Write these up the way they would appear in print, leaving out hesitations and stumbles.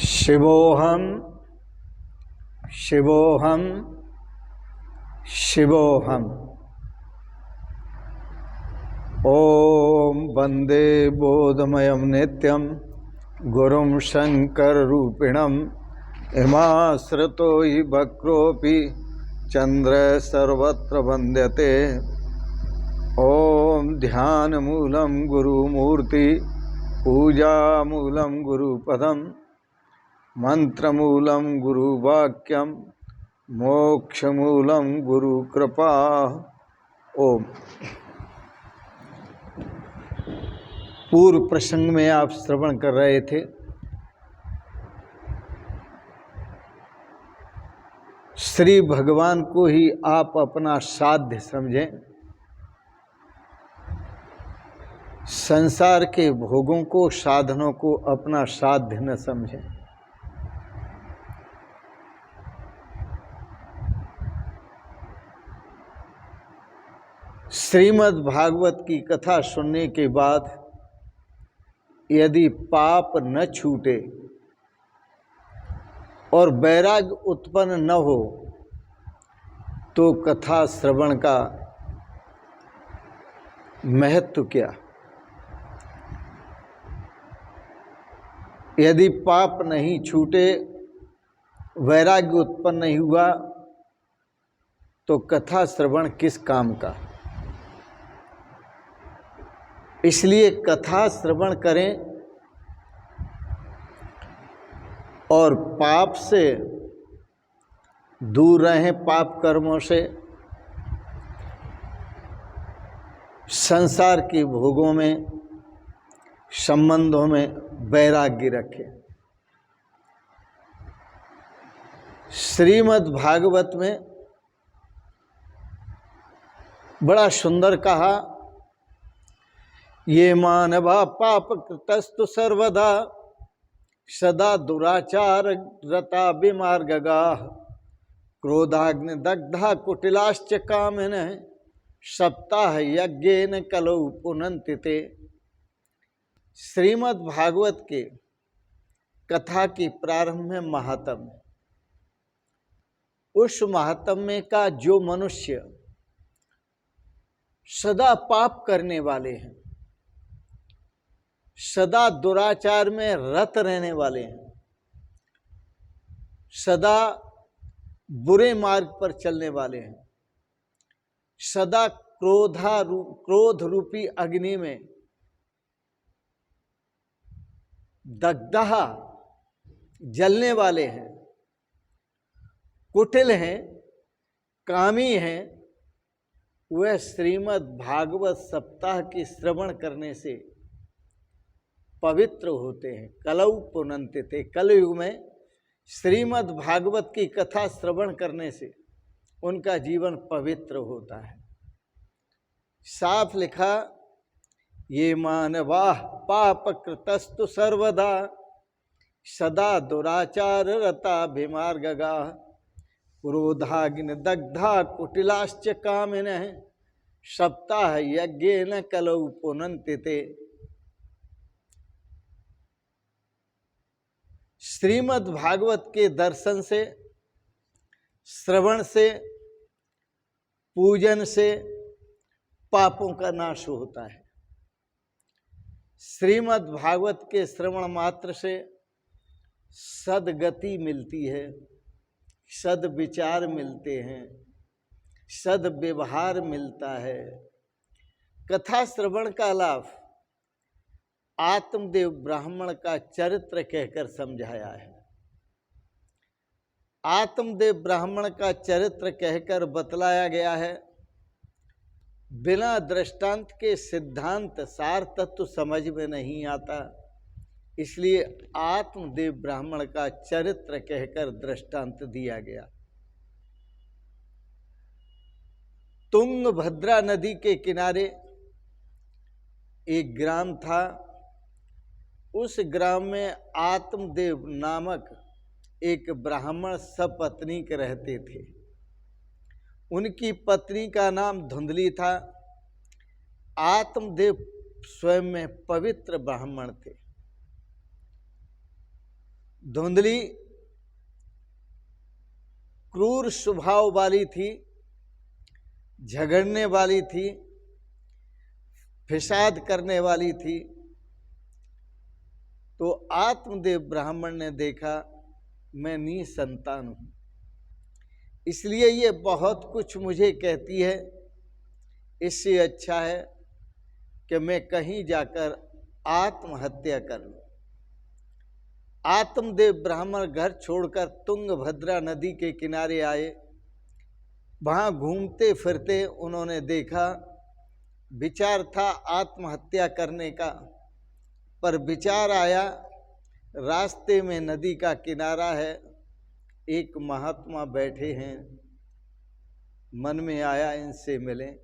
शिवोऽहं शिवोऽहं शिवोऽहम्। ॐ वन्दे बोधमयं नित्यं गुरुं शङ्कररूपिणम्। इमाश्रितो हि वक्रोऽपि चन्द्रः सर्वत्र वन्द्यते। ॐ ध्यानमूलं गुरुमूर्ति पूजामूलं गुरुपदं मंत्रमूलं गुरुवाक्यं मोक्षमूलं गुरुकृपा। ओम। पूर्व प्रसंग में आप श्रवण कर रहे थे श्री भगवान को ही आप अपना साध्य समझें, संसार के भोगों को साधनों को अपना साध्य न समझें। श्रीमद् भागवत की कथा सुनने के बाद यदि पाप न छूटे और वैराग्य उत्पन्न न हो तो कथा श्रवण का महत्व क्या। यदि पाप नहीं छूटे, वैराग्य उत्पन्न नहीं हुआ तो कथा श्रवण किस काम का। इसलिए कथा श्रवण करें और पाप से दूर रहें, पाप कर्मों से, संसार के भोगों में संबंधों में वैराग्य रखें। श्रीमद् भागवत में बड़ा सुंदर कहा, ये मानवा पाप कृतस्तु सर्वदा सदा दुराचार रता विमार्गगा क्रोधाग्नि दग्धा कुटिलाश्च कामिन सप्ताह यज्ञेन कलौ पुनन्ति ते। श्रीमद् भागवत के कथा की प्रारंभ में महात्म्य, उस महात्म्य का जो मनुष्य सदा पाप करने वाले हैं, सदा दुराचार में रत रहने वाले हैं, सदा बुरे मार्ग पर चलने वाले हैं, सदा क्रोध रूपी अग्नि में दग्धा जलने वाले हैं, कुटिल हैं, कामी हैं, वह श्रीमद् भागवत सप्ताह की श्रवण करने से पवित्र होते हैं। कलौ पुनन्ति ते। कलयुग में श्रीमद् भागवत की कथा श्रवण करने से उनका जीवन पवित्र होता है। साफ लिखा, ये मानवा पाप कृतस्तु सर्वदा सदा दुराचार रता विमार्गगा क्रोधाग्नि दग्धा कुटिलाश्च कामिनः सप्ताह यज्ञेन कलौ पुनन्ति ते। श्रीमद् भागवत के दर्शन से, श्रवण से, पूजन से पापों का नाश होता है। श्रीमद् भागवत के श्रवण मात्र से सद्गति मिलती है, सद्विचार मिलते हैं, सद्व्यवहार मिलता है। कथा श्रवण का लाभ आत्मदेव ब्राह्मण का चरित्र कहकर समझाया है। आत्मदेव ब्राह्मण का चरित्र कहकर बतलाया गया है। बिना दृष्टांत के सिद्धांत सार तत्व समझ में नहीं आता, इसलिए आत्मदेव ब्राह्मण का चरित्र कहकर दृष्टांत दिया गया। तुंगभद्रा नदी के किनारे एक ग्राम था। उस ग्राम में आत्मदेव नामक एक ब्राह्मण सपत्नीक रहते थे। उनकी पत्नी का नाम धुंधली था। आत्मदेव स्वयं में पवित्र ब्राह्मण थे। धुंधली क्रूर स्वभाव वाली थी, झगड़ने वाली थी, फिसाद करने वाली थी। तो आत्मदेव ब्राह्मण ने देखा मैं निसंतान हूं, इसलिए ये बहुत कुछ मुझे कहती है, इससे अच्छा है कि मैं कहीं जाकर आत्महत्या कर लूं। आत्मदेव ब्राह्मण घर छोड़कर तुंगभद्रा नदी के किनारे आए। वहां घूमते फिरते उन्होंने देखा, विचार था आत्महत्या करने का, पर विचार आया रास्ते में नदी का किनारा है, एक महात्मा बैठे हैं, मन में आया इनसे मिलें।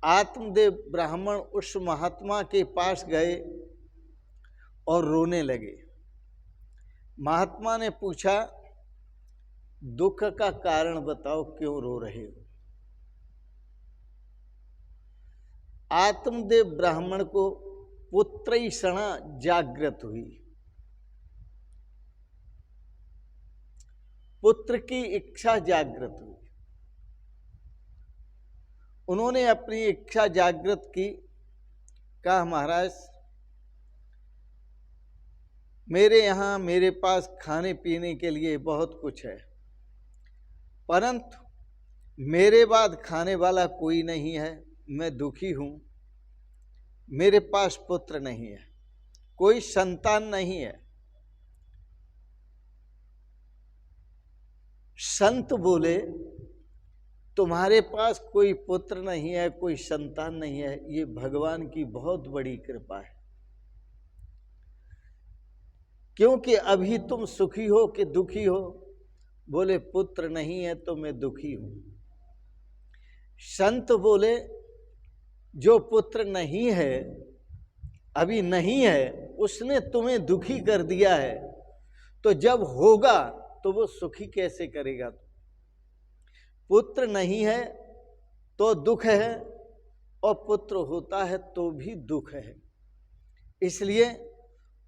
आत्मदेव ब्राह्मण उस महात्मा के पास गए और रोने लगे। महात्मा ने पूछा, दुख का कारण बताओ, क्यों रो रहे हो? आत्मदेव ब्राह्मण को पुत्रैषणा जागृत हुई, पुत्र की इच्छा जागृत हुई। उन्होंने अपनी इच्छा जागृत की, कहा महाराज मेरे यहाँ मेरे पास खाने पीने के लिए बहुत कुछ है, परंतु मेरे बाद खाने वाला कोई नहीं है, मैं दुखी हूँ, मेरे पास पुत्र नहीं है, कोई संतान नहीं है। संत बोले तुम्हारे पास कोई पुत्र नहीं है, कोई संतान नहीं है, ये भगवान की बहुत बड़ी कृपा है, क्योंकि अभी तुम सुखी हो कि दुखी हो? बोले पुत्र नहीं है तो मैं दुखी हूं। संत बोले जो पुत्र नहीं है, अभी नहीं है, उसने तुम्हें दुखी कर दिया है, तो जब होगा तो वो सुखी कैसे करेगा? पुत्र नहीं है तो दुख है, और पुत्र होता है तो भी दुख है। इसलिए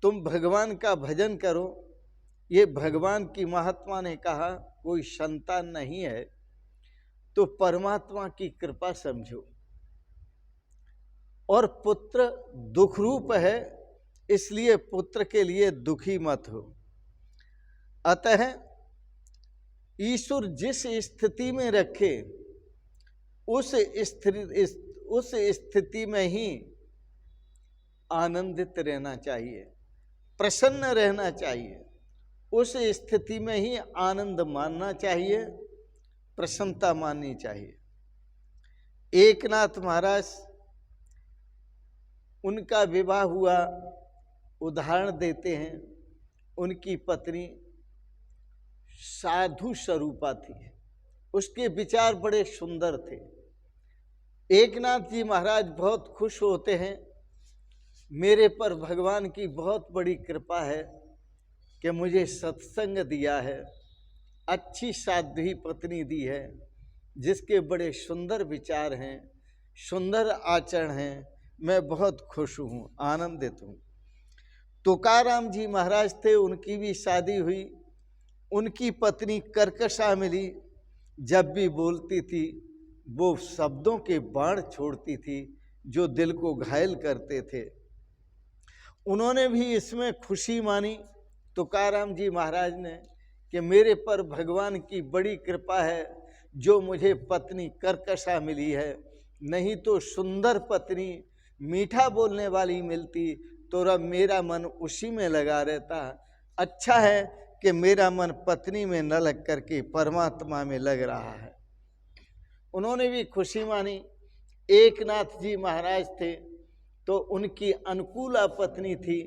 तुम भगवान का भजन करो। ये भगवान की महात्मा ने कहा कोई संतान नहीं है तो परमात्मा की कृपा समझो, और पुत्र दुख रूप है, इसलिए पुत्र के लिए दुखी मत हो। अतः ईश्वर जिस स्थिति में रखे उस स्थिति में ही आनंदित रहना चाहिए, प्रसन्न रहना चाहिए, उस स्थिति में ही आनंद मानना चाहिए, प्रसन्नता माननी चाहिए। एकनाथ महाराज, उनका विवाह हुआ, उदाहरण देते हैं, उनकी पत्नी साधु स्वरूपा थी, उसके विचार बड़े सुंदर थे। एकनाथ जी महाराज बहुत खुश होते हैं, मेरे पर भगवान की बहुत बड़ी कृपा है कि मुझे सत्संग दिया है, अच्छी साध्वी पत्नी दी है, जिसके बड़े सुंदर विचार हैं, सुंदर आचरण हैं, मैं बहुत खुश हूँ, आनंदित हूँ। तुकाराम जी महाराज थे, उनकी भी शादी हुई, उनकी पत्नी कर्कशा मिली, जब भी बोलती थी वो शब्दों के बाण छोड़ती थी जो दिल को घायल करते थे। उन्होंने भी इसमें खुशी मानी तुकाराम जी महाराज ने कि मेरे पर भगवान की बड़ी कृपा है जो मुझे पत्नी कर्कशा मिली है, नहीं तो सुंदर पत्नी मीठा बोलने वाली मिलती तो अब मेरा मन उसी में लगा रहता। अच्छा है कि मेरा मन पत्नी में न लग करके परमात्मा में लग रहा है। उन्होंने भी खुशी मानी। एकनाथ जी महाराज थे तो उनकी अनुकूला पत्नी थी,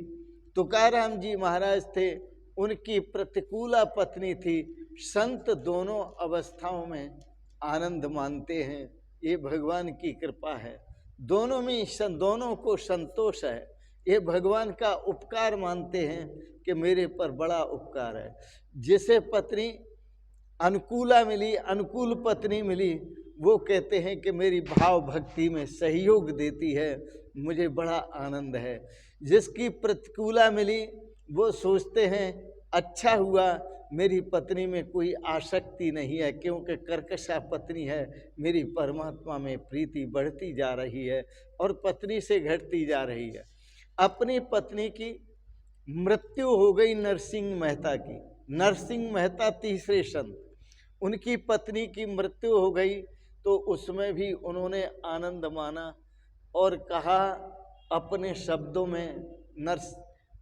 तुकाराम जी महाराज थे, उनकी प्रतिकूला पत्नी थी। संत दोनों अवस्थाओं में आनंद मानते हैं, ये भगवान की कृपा है। दोनों में दोनों को संतोष है, ये भगवान का उपकार मानते हैं कि मेरे पर बड़ा उपकार है। जिसे पत्नी अनुकूला मिली, अनुकूल पत्नी मिली, वो कहते हैं कि मेरी भाव भक्ति में सहयोग देती है, मुझे बड़ा आनंद है। जिसकी प्रतिकूला मिली वो सोचते हैं अच्छा हुआ मेरी पत्नी में कोई आसक्ति नहीं है, क्योंकि कर्कशा पत्नी है, मेरी परमात्मा में प्रीति बढ़ती जा रही है और पत्नी से घटती जा रही है। अपनी पत्नी की मृत्यु हो गई नरसिंह मेहता की। नरसिंह मेहता तीसरे संत, उनकी पत्नी की मृत्यु हो गई, तो उसमें भी उन्होंने आनंद माना और कहा अपने शब्दों में,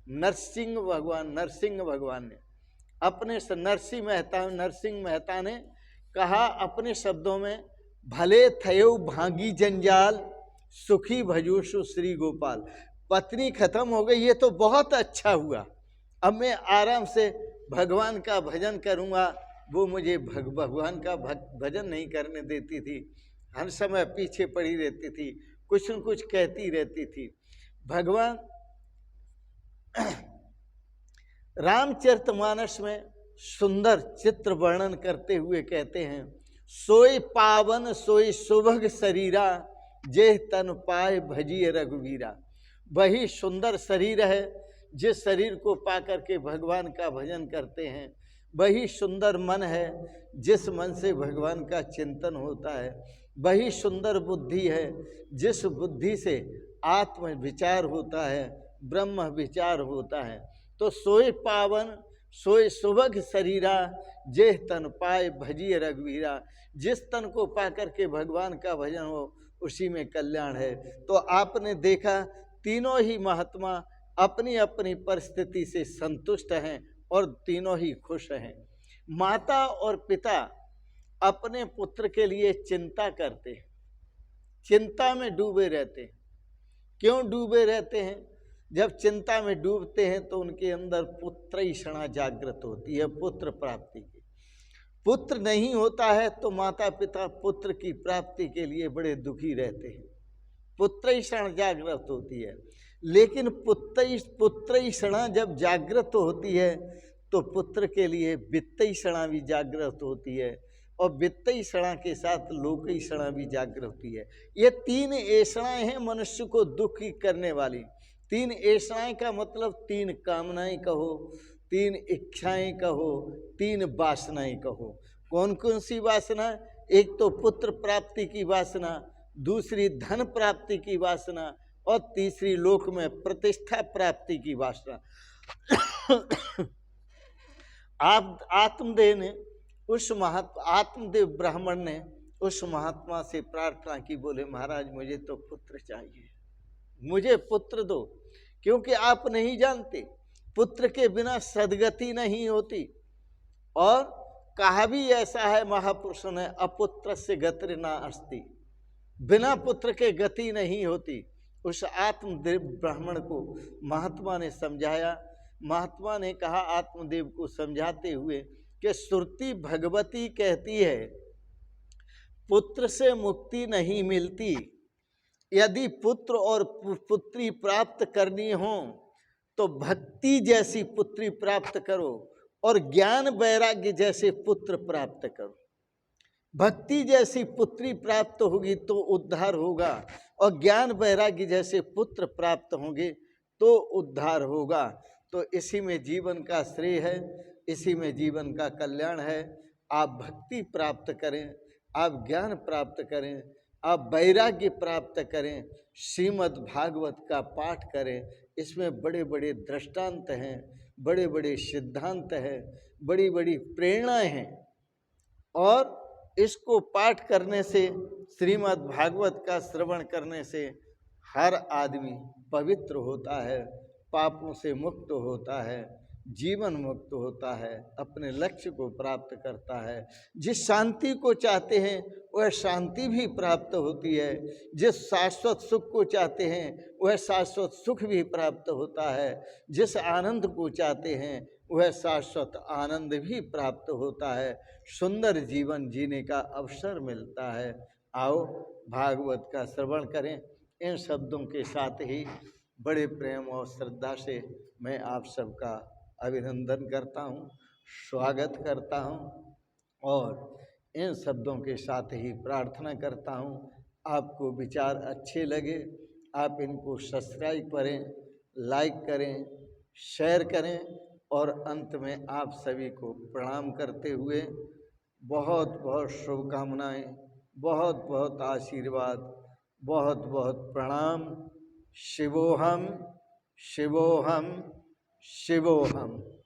नरसिंह भगवान ने अपने नरसिंह मेहता ने कहा अपने शब्दों में, भले थयो भागी जंजाल, सुखी भजोशु श्री गोपाल। पत्नी खत्म हो गई, ये तो बहुत अच्छा हुआ, अब मैं आराम से भगवान का भजन करूँगा। वो मुझे भगवान का भजन नहीं करने देती थी, हर समय पीछे पड़ी रहती थी, कुछ न कुछ कहती रहती थी। भगवान रामचरितमानस में सुंदर चित्र वर्णन करते हुए कहते हैं, सोई पावन सोई सुभग शरीरा, जे तन पाए भजिए रघुवीरा। वही सुंदर शरीर है जिस शरीर को पाकर के भगवान का भजन करते हैं, वही सुंदर मन है जिस मन से भगवान का चिंतन होता है, वही सुंदर बुद्धि है जिस बुद्धि से आत्म विचार होता है, ब्रह्म विचार होता है। तो सोए पावन सोए सुभग शरीरा, जे तन पाए भजिए रघुवीरा। जिस तन को पाकर के भगवान का भजन हो उसी में कल्याण है। तो आपने देखा तीनों ही महात्मा अपनी अपनी परिस्थिति से संतुष्ट हैं और तीनों ही खुश हैं। माता और पिता अपने पुत्र के लिए चिंता करते हैं, चिंता में डूबे रहते हैं। क्यों डूबे रहते हैं? जब चिंता में डूबते हैं तो उनके अंदर पुत्र ईषणा जागृत होती है, पुत्र प्राप्ति की। पुत्र नहीं होता है तो माता पिता पुत्र की प्राप्ति के लिए बड़े दुखी रहते हैं, पुत्र ईषणा जागृत होती है। लेकिन पुत्र ईषणा जब जागृत होती है तो पुत्र के लिए वित्त ईषणा भी जागृत होती है, और वित्त ईषणा के साथ लोक ईषणा भी जागृत होती है। ये तीन ऐषणाएं हैं मनुष्य को दुखी करने वाली। तीन ऐषणाएं का मतलब तीन कामनाएं कहो, तीन इच्छाएं कहो, तीन वासनाएं कहो। कौन कौन सी वासना? एक तो पुत्र प्राप्ति की वासना, दूसरी धन प्राप्ति की वासना, और तीसरी लोक में प्रतिष्ठा प्राप्ति की वासना। आप आत्मदेव ने आत्मदेव ब्राह्मण ने उस महात्मा से प्रार्थना की, बोले महाराज मुझे तो पुत्र चाहिए, मुझे पुत्र दो, क्योंकि आप नहीं जानते पुत्र के बिना सदगति नहीं होती। और कहा भी ऐसा है महापुरुषों ने, अपुत्र से गति ना अस्ति, बिना पुत्र के गति नहीं होती। उस आत्मदेव ब्राह्मण को महात्मा ने समझाया। महात्मा ने कहा आत्मदेव को समझाते हुए कि श्रुति भगवती कहती है पुत्र से मुक्ति नहीं मिलती, यदि पुत्र और पुत्री प्राप्त करनी हो तो भक्ति जैसी पुत्री प्राप्त करो और ज्ञान वैराग्य जैसे पुत्र प्राप्त करो। भक्ति जैसी पुत्री प्राप्त होगी तो उद्धार होगा, और ज्ञान वैराग्य जैसे पुत्र प्राप्त होंगे तो उद्धार होगा। तो इसी में जीवन का श्रेय है, इसी में जीवन का कल्याण है। आप भक्ति प्राप्त करें, आप ज्ञान प्राप्त करें, आप वैराग्य प्राप्त करें, श्रीमद् भागवत का पाठ करें। इसमें बड़े बड़े दृष्टांत हैं, बड़े बड़े सिद्धांत हैं, बड़ी बड़ी प्रेरणाएं हैं, और इसको पाठ करने से, श्रीमद् भागवत का श्रवण करने से हर आदमी पवित्र होता है, पापों से मुक्त होता है, जीवन मुक्त होता है, अपने लक्ष्य को प्राप्त करता है। जिस शांति को चाहते हैं वह शांति भी प्राप्त होती है, जिस शाश्वत सुख को चाहते हैं वह शाश्वत सुख भी प्राप्त होता है, जिस आनंद को चाहते हैं वह शाश्वत आनंद भी प्राप्त होता है, सुंदर जीवन जीने का अवसर मिलता है। आओ भागवत का श्रवण करें। इन शब्दों के साथ ही बड़े प्रेम और श्रद्धा से मैं आप सबका अभिनंदन करता हूँ, स्वागत करता हूँ, और इन शब्दों के साथ ही प्रार्थना करता हूँ आपको विचार अच्छे लगे, आप इनको सब्सक्राइब करें, लाइक करें, शेयर करें, और अंत में आप सभी को प्रणाम करते हुए बहुत बहुत शुभकामनाएं, बहुत बहुत आशीर्वाद, बहुत बहुत प्रणाम। शिवोहम शिवोहम शिवोहम।